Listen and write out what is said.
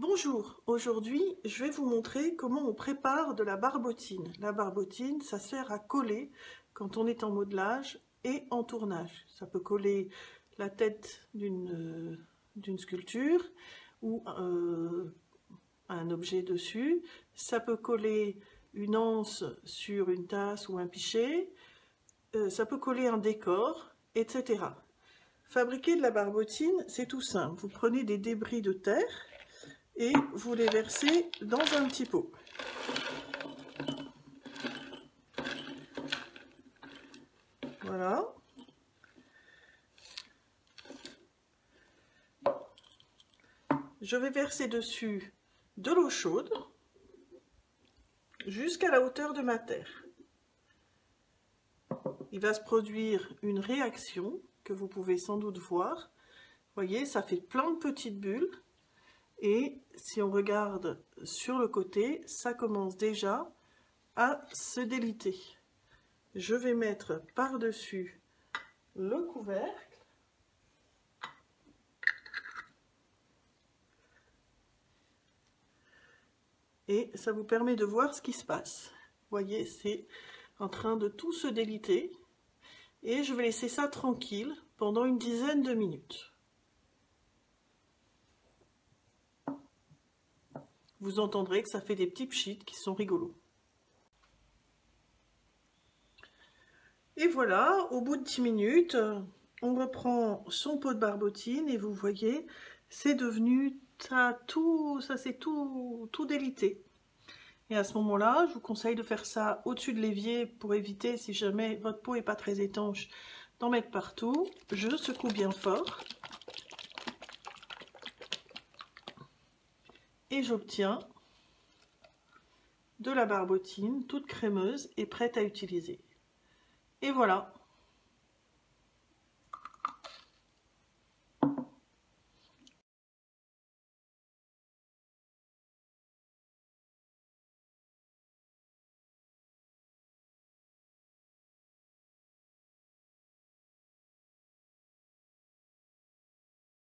Bonjour, aujourd'hui je vais vous montrer comment on prépare de la barbotine. La barbotine, ça sert à coller quand on est en modelage et en tournage. Ça peut coller la tête d'une sculpture ou un objet dessus. Ça peut coller une anse sur une tasse ou un pichet. Ça peut coller un décor, etc. Fabriquer de la barbotine, c'est tout simple. Vous prenez des débris de terre et vous les versez dans un petit pot. Voilà. Je vais verser dessus de l'eau chaude jusqu'à la hauteur de ma terre. Il va se produire une réaction que vous pouvez sans doute voir. Vous voyez, ça fait plein de petites bulles. Et si on regarde sur le côté, ça commence déjà à se déliter. Je vais mettre par-dessus le couvercle. Et ça vous permet de voir ce qui se passe. Vous voyez, c'est en train de tout se déliter. Et je vais laisser ça tranquille pendant une dizaine de minutes. Vous entendrez que ça fait des petits pchits qui sont rigolos. Et voilà, au bout de 10 minutes, on reprend son pot de barbotine et vous voyez, c'est devenu tout délité. Et à ce moment-là, je vous conseille de faire ça au-dessus de l'évier pour éviter, si jamais votre peau n'est pas très étanche, d'en mettre partout. Je secoue bien fort. Et j'obtiens de la barbotine toute crémeuse et prête à utiliser. Et voilà.